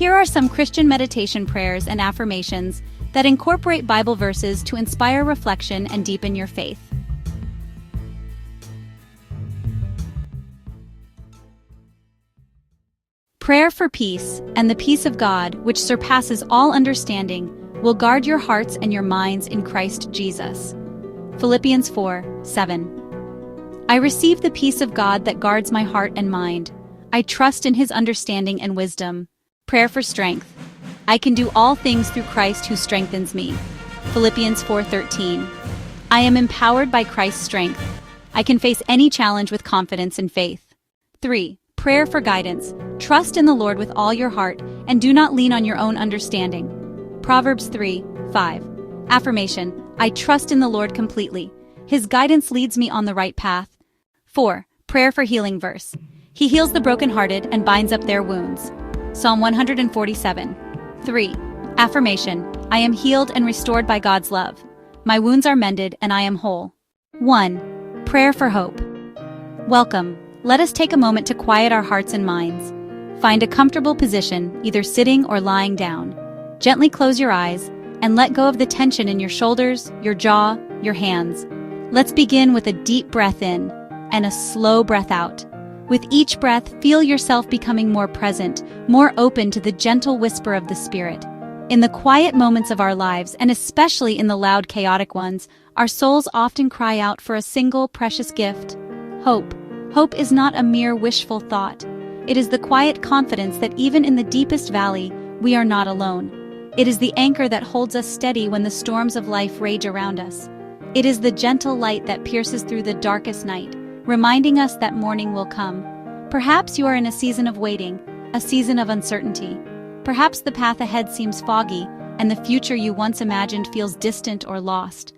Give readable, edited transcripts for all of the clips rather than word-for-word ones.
Here are some Christian meditation prayers and affirmations that incorporate Bible verses to inspire reflection and deepen your faith. Prayer for peace, and the peace of God, which surpasses all understanding, will guard your hearts and your minds in Christ Jesus. Philippians 4:7. I receive the peace of God that guards my heart and mind. I trust in His understanding and wisdom. Prayer for strength. I can do all things through Christ who strengthens me. Philippians 4:13. I am empowered by Christ's strength. I can face any challenge with confidence and faith. 3. Prayer for guidance. Trust in the Lord with all your heart and do not lean on your own understanding. Proverbs 3:5. Affirmation. I trust in the Lord completely. His guidance leads me on the right path. 4. Prayer for healing verse. He heals the brokenhearted and binds up their wounds. Psalm 147. 3. Affirmation. I am healed and restored by God's love. My wounds are mended and I am whole. 1. Prayer for hope. Welcome. Let us take a moment to quiet our hearts and minds. Find a comfortable position, either sitting or lying down. Gently close your eyes and let go of the tension in your shoulders, your jaw, your hands. Let's begin with a deep breath in and a slow breath out. With each breath, feel yourself becoming more present, more open to the gentle whisper of the Spirit. In the quiet moments of our lives, and especially in the loud, chaotic ones, our souls often cry out for a single precious gift: hope. Hope is not a mere wishful thought. It is the quiet confidence that even in the deepest valley, we are not alone. It is the anchor that holds us steady when the storms of life rage around us. It is the gentle light that pierces through the darkest night, reminding us that morning will come. Perhaps you are in a season of waiting, a season of uncertainty. Perhaps the path ahead seems foggy, and the future you once imagined feels distant or lost.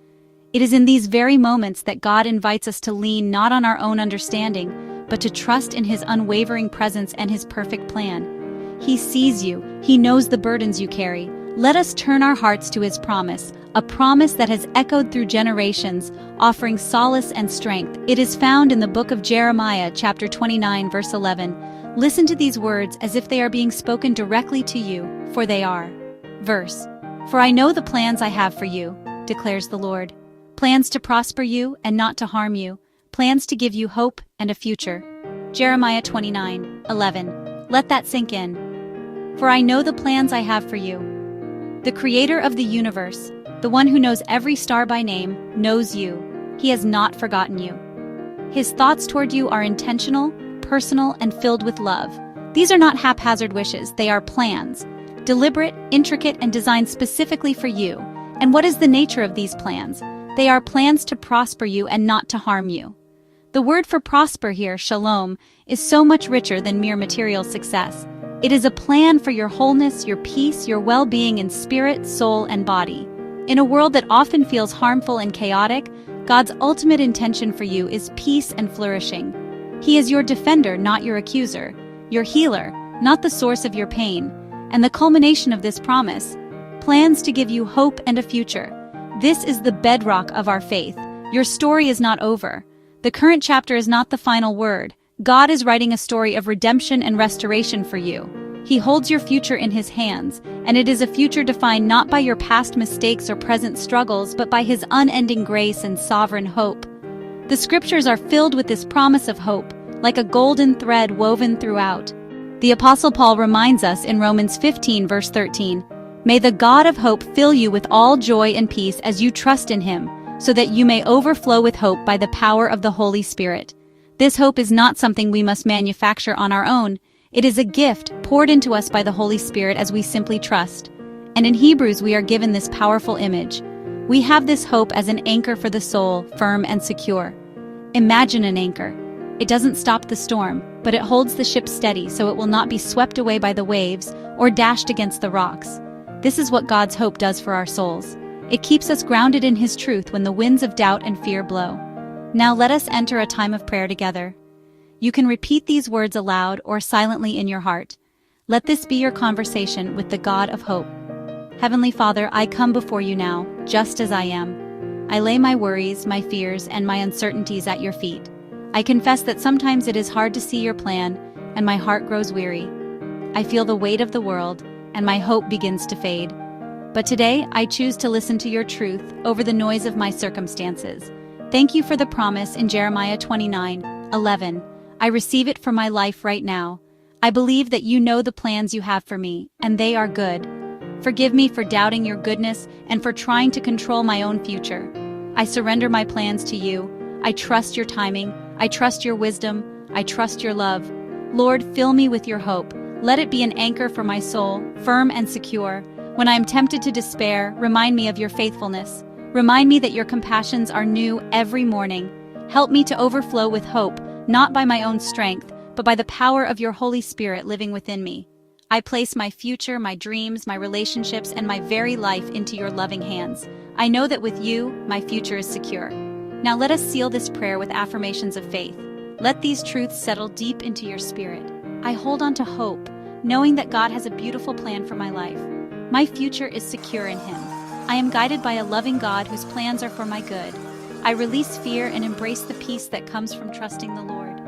It is in these very moments that God invites us to lean not on our own understanding, but to trust in His unwavering presence and His perfect plan. He sees you, He knows the burdens you carry. Let us turn our hearts to His promise, a promise that has echoed through generations, offering solace and strength. It is found in the book of Jeremiah, chapter 29, verse 11. Listen to these words as if they are being spoken directly to you, for they are. Verse. For I know the plans I have for you, declares the Lord. Plans to prosper you and not to harm you, plans to give you hope and a future. Jeremiah 29:11. Let that sink in. For I know the plans I have for you. The Creator of the universe, the one who knows every star by name, knows you. He has not forgotten you. His thoughts toward you are intentional, personal, and filled with love. These are not haphazard wishes, they are plans. Deliberate, intricate, and designed specifically for you. And what is the nature of these plans? They are plans to prosper you and not to harm you. The word for prosper here, shalom, is so much richer than mere material success. It is a plan for your wholeness, your peace, your well-being in spirit, soul, and body. In a world that often feels harmful and chaotic, God's ultimate intention for you is peace and flourishing. He is your defender, not your accuser, your healer, not the source of your pain, and the culmination of this promise, plans to give you hope and a future. This is the bedrock of our faith. Your story is not over. The current chapter is not the final word. God is writing a story of redemption and restoration for you. He holds your future in His hands, and it is a future defined not by your past mistakes or present struggles, but by His unending grace and sovereign hope. The scriptures are filled with this promise of hope, like a golden thread woven throughout. The Apostle Paul reminds us in Romans 15, verse 13, May the God of hope fill you with all joy and peace as you trust in Him, so that you may overflow with hope by the power of the Holy Spirit. This hope is not something we must manufacture on our own. It is a gift poured into us by the Holy Spirit as we simply trust. And in Hebrews we are given this powerful image. We have this hope as an anchor for the soul, firm and secure. Imagine an anchor. It doesn't stop the storm, but it holds the ship steady so it will not be swept away by the waves or dashed against the rocks. This is what God's hope does for our souls. It keeps us grounded in His truth when the winds of doubt and fear blow. Now let us enter a time of prayer together. You can repeat these words aloud or silently in your heart. Let this be your conversation with the God of hope. Heavenly Father, I come before you now, just as I am. I lay my worries, my fears, and my uncertainties at your feet. I confess that sometimes it is hard to see your plan, and my heart grows weary. I feel the weight of the world, and my hope begins to fade. But today, I choose to listen to your truth over the noise of my circumstances. Thank you for the promise in Jeremiah 29:11. I receive it for my life right now. I believe that you know the plans you have for me, and they are good. Forgive me for doubting your goodness and for trying to control my own future. I surrender my plans to you. I trust your timing. I trust your wisdom. I trust your love. Lord, fill me with your hope. Let it be an anchor for my soul, firm and secure. When I am tempted to despair, remind me of your faithfulness. Remind me that your compassions are new every morning. Help me to overflow with hope, not by my own strength, but by the power of your Holy Spirit living within me. I place my future, my dreams, my relationships, and my very life into your loving hands. I know that with you, my future is secure. Now let us seal this prayer with affirmations of faith. Let these truths settle deep into your spirit. I hold on to hope, knowing that God has a beautiful plan for my life. My future is secure in Him. I am guided by a loving God whose plans are for my good. I release fear and embrace the peace that comes from trusting the Lord.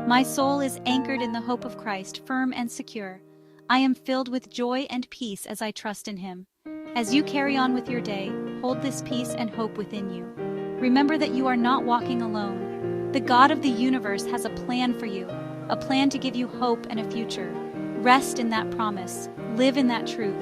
My soul is anchored in the hope of Christ, firm and secure. I am filled with joy and peace as I trust in Him. As you carry on with your day, hold this peace and hope within you. Remember that you are not walking alone. The God of the universe has a plan for you, a plan to give you hope and a future. Rest in that promise. Live in that truth.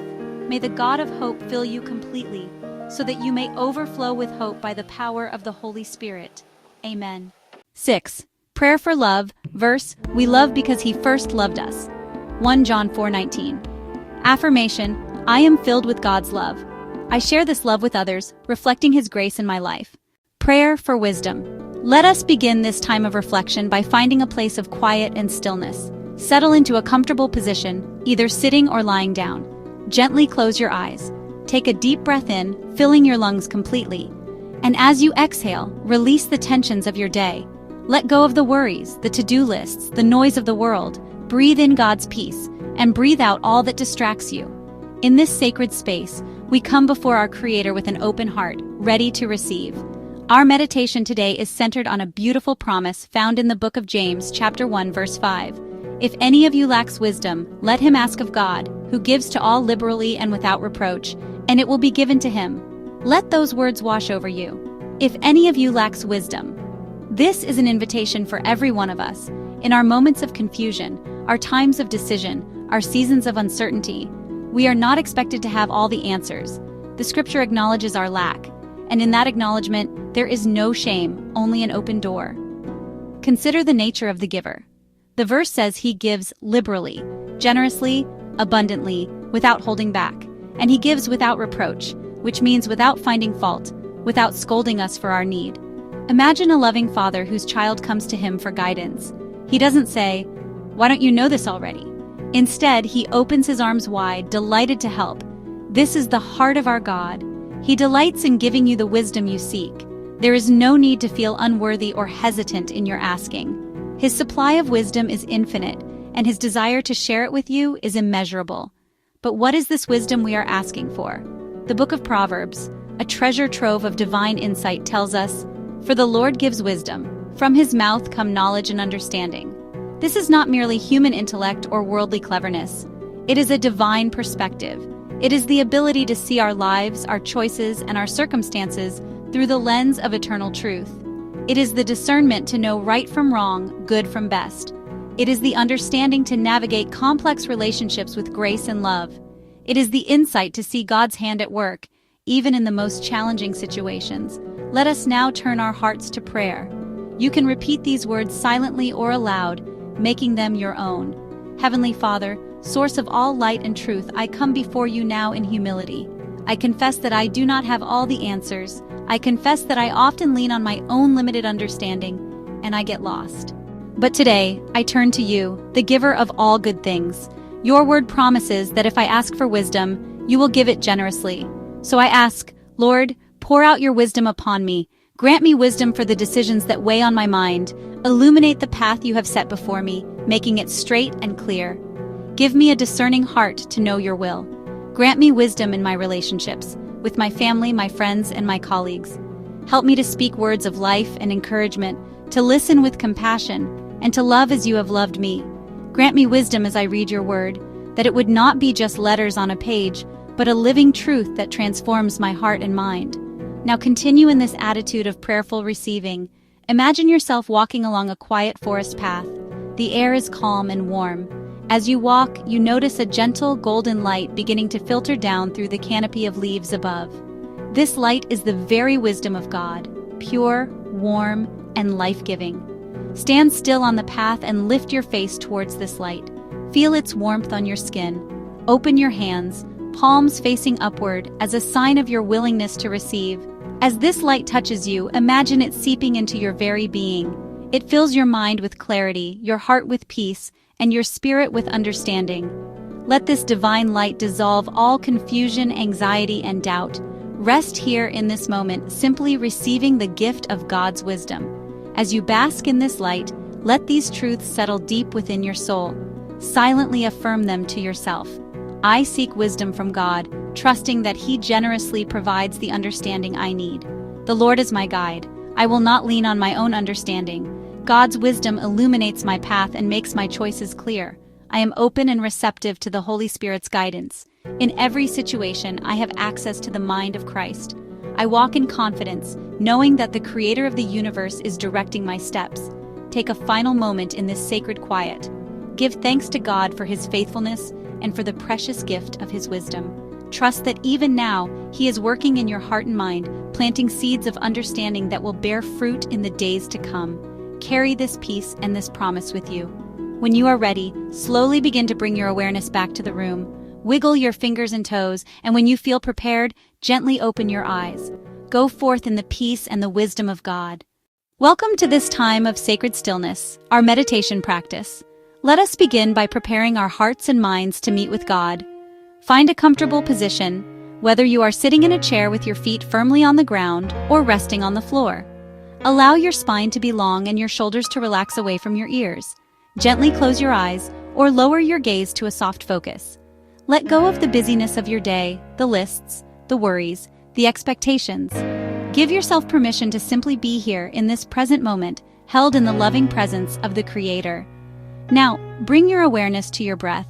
May the God of hope fill you completely, so that you may overflow with hope by the power of the Holy Spirit. Amen. 6. Prayer for love, verse, we love because He first loved us. 1 John 4:19. Affirmation, I am filled with God's love. I share this love with others, reflecting His grace in my life. Prayer for wisdom. Let us begin this time of reflection by finding a place of quiet and stillness. Settle into a comfortable position, either sitting or lying down. Gently close your eyes. Take a deep breath in, filling your lungs completely. And as you exhale, release the tensions of your day. Let go of the worries, the to-do lists, the noise of the world. Breathe in God's peace, and breathe out all that distracts you. In this sacred space, we come before our Creator with an open heart, ready to receive. Our meditation today is centered on a beautiful promise found in the book of James, chapter 1, verse 5. If any of you lacks wisdom, let him ask of God, who gives to all liberally and without reproach, and it will be given to him. Let those words wash over you. If any of you lacks wisdom. This is an invitation for every one of us. In our moments of confusion, our times of decision, our seasons of uncertainty, we are not expected to have all the answers. The scripture acknowledges our lack, and in that acknowledgement, there is no shame, only an open door. Consider the nature of the giver. The verse says He gives liberally, generously, abundantly, without holding back, and He gives without reproach, which means without finding fault, without scolding us for our need. Imagine a loving father whose child comes to him for guidance. He doesn't say, "Why don't you know this already?" Instead, He opens His arms wide, delighted to help. This is the heart of our God. He delights in giving you the wisdom you seek. There is no need to feel unworthy or hesitant in your asking. His supply of wisdom is infinite, and His desire to share it with you is immeasurable. But what is this wisdom we are asking for? The book of Proverbs, a treasure trove of divine insight, tells us, "For the Lord gives wisdom. From His mouth come knowledge and understanding." This is not merely human intellect or worldly cleverness. It is a divine perspective. It is the ability to see our lives, our choices, and our circumstances through the lens of eternal truth. It is the discernment to know right from wrong, good from best. It is the understanding to navigate complex relationships with grace and love. It is the insight to see God's hand at work, even in the most challenging situations. Let us now turn our hearts to prayer. You can repeat these words silently or aloud, making them your own. Heavenly Father, source of all light and truth, I come before you now in humility. I confess that I do not have all the answers. I confess that I often lean on my own limited understanding, and I get lost. But today, I turn to you, the giver of all good things. Your word promises that if I ask for wisdom, you will give it generously. So I ask, Lord, pour out your wisdom upon me. Grant me wisdom for the decisions that weigh on my mind. Illuminate the path you have set before me, making it straight and clear. Give me a discerning heart to know your will. Grant me wisdom in my relationships, with my family, my friends, and my colleagues. Help me to speak words of life and encouragement, to listen with compassion, and to love as you have loved me. Grant me wisdom as I read your word. that it would not be just letters on a page, but a living truth that transforms my heart and mind. Now continue in this attitude of prayerful receiving. Imagine yourself walking along a quiet forest path. The air is calm and warm. As you walk, you notice a gentle golden light beginning to filter down through the canopy of leaves above. This light is the very wisdom of God, pure, warm, and life-giving. Stand still on the path and lift your face towards this light. Feel its warmth on your skin. Open your hands, palms facing upward, as a sign of your willingness to receive. As this light touches you, imagine it seeping into your very being. It fills your mind with clarity, your heart with peace, and your spirit with understanding. Let this divine light dissolve all confusion, anxiety, and doubt. Rest here in this moment, simply receiving the gift of God's wisdom. As you bask in this light, let these truths settle deep within your soul. Silently affirm them to yourself. I seek wisdom from God, trusting that He generously provides the understanding I need. The Lord is my guide. I will not lean on my own understanding. God's wisdom illuminates my path and makes my choices clear. I am open and receptive to the Holy Spirit's guidance. In every situation, I have access to the mind of Christ. I walk in confidence, knowing that the Creator of the universe is directing my steps. Take a final moment in this sacred quiet. Give thanks to God for His faithfulness and for the precious gift of His wisdom. Trust that even now, He is working in your heart and mind, planting seeds of understanding that will bear fruit in the days to come. Carry this peace and this promise with you. When you are ready, slowly begin to bring your awareness back to the room. Wiggle your fingers and toes, and when you feel prepared, gently open your eyes. Go forth in the peace and the wisdom of God. Welcome to this time of sacred stillness, our meditation practice. Let us begin by preparing our hearts and minds to meet with God. Find a comfortable position, whether you are sitting in a chair with your feet firmly on the ground or resting on the floor. Allow your spine to be long and your shoulders to relax away from your ears. Gently close your eyes or lower your gaze to a soft focus. Let go of the busyness of your day, the lists, the worries, the expectations. Give yourself permission to simply be here in this present moment, held in the loving presence of the Creator. Now, bring your awareness to your breath.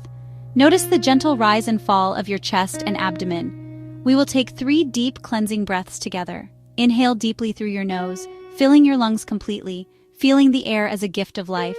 Notice the gentle rise and fall of your chest and abdomen. We will take 3 deep cleansing breaths together. Inhale deeply through your nose, filling your lungs completely, feeling the air as a gift of life.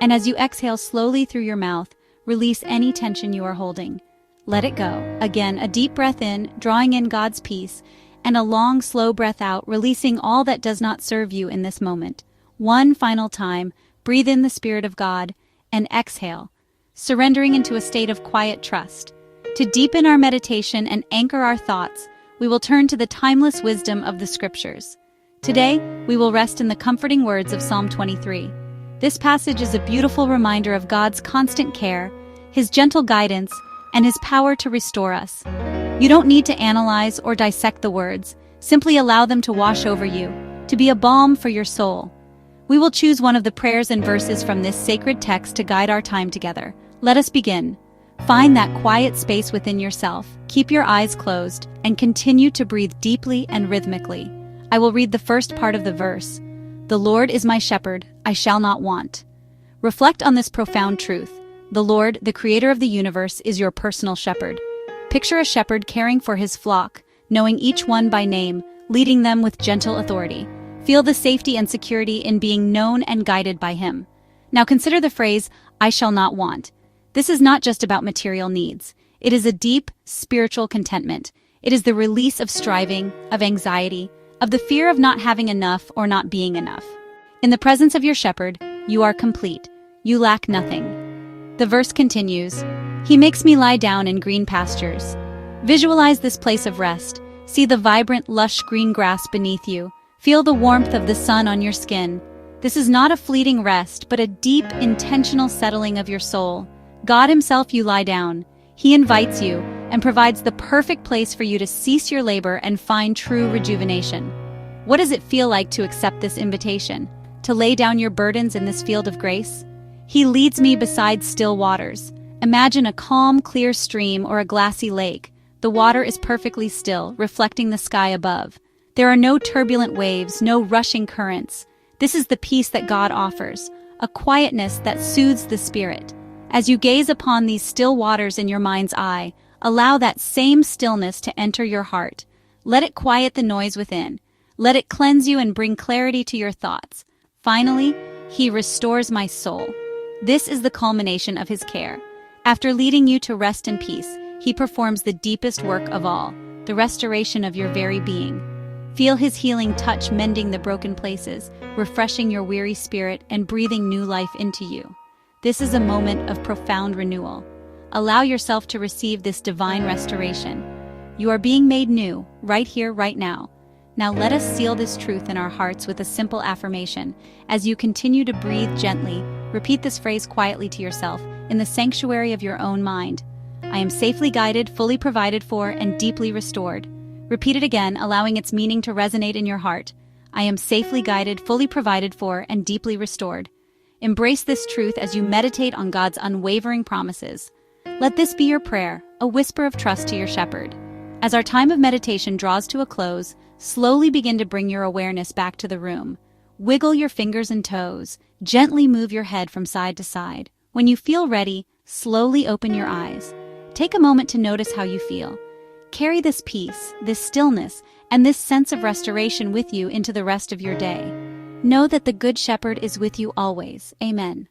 And as you exhale slowly through your mouth, release any tension you are holding. Let it go. Again, a deep breath in, drawing in God's peace, and a long, slow breath out, releasing all that does not serve you in this moment. One final time, breathe in the Spirit of God, and exhale, surrendering into a state of quiet trust. To deepen our meditation and anchor our thoughts, we will turn to the timeless wisdom of the Scriptures. Today, we will rest in the comforting words of Psalm 23. This passage is a beautiful reminder of God's constant care, His gentle guidance, and His power to restore us. You don't need to analyze or dissect the words, simply allow them to wash over you, to be a balm for your soul. We will choose one of the prayers and verses from this sacred text to guide our time together. Let us begin. Find that quiet space within yourself, keep your eyes closed, and continue to breathe deeply and rhythmically. I will read the first part of the verse. The Lord is my shepherd, I shall not want. Reflect on this profound truth. The Lord, the Creator of the universe, is your personal shepherd. Picture a shepherd caring for his flock, knowing each one by name, leading them with gentle authority. Feel the safety and security in being known and guided by Him. Now consider the phrase, I shall not want. This is not just about material needs. It is a deep, spiritual contentment. It is the release of striving, of anxiety, of the fear of not having enough or not being enough. In the presence of your shepherd, you are complete. You lack nothing. The verse continues, He makes me lie down in green pastures. Visualize this place of rest. See the vibrant, lush green grass beneath you. Feel the warmth of the sun on your skin. This is not a fleeting rest, but a deep, intentional settling of your soul. God Himself, you lie down. He invites you and provides the perfect place for you to cease your labor and find true rejuvenation. What does it feel like to accept this invitation? To lay down your burdens in this field of grace? He leads me beside still waters. Imagine a calm, clear stream or a glassy lake. The water is perfectly still, reflecting the sky above. There are no turbulent waves, no rushing currents. This is the peace that God offers, a quietness that soothes the spirit. As you gaze upon these still waters in your mind's eye, allow that same stillness to enter your heart. Let it quiet the noise within. Let it cleanse you and bring clarity to your thoughts. Finally, He restores my soul. This is the culmination of His care. After leading you to rest in peace, He performs the deepest work of all, the restoration of your very being. Feel His healing touch mending the broken places, refreshing your weary spirit and breathing new life into you. This is a moment of profound renewal. Allow yourself to receive this divine restoration. You are being made new, right here, right now. Now let us seal this truth in our hearts with a simple affirmation. As you continue to breathe gently, repeat this phrase quietly to yourself in the sanctuary of your own mind. I am safely guided, fully provided for, and deeply restored. Repeat it again, allowing its meaning to resonate in your heart. I am safely guided, fully provided for, and deeply restored. Embrace this truth as you meditate on God's unwavering promises. Let this be your prayer, a whisper of trust to your shepherd. As our time of meditation draws to a close, slowly begin to bring your awareness back to the room. Wiggle your fingers and toes. Gently move your head from side to side. When you feel ready, slowly open your eyes. Take a moment to notice how you feel. Carry this peace, this stillness, and this sense of restoration with you into the rest of your day. Know that the Good Shepherd is with you always. Amen.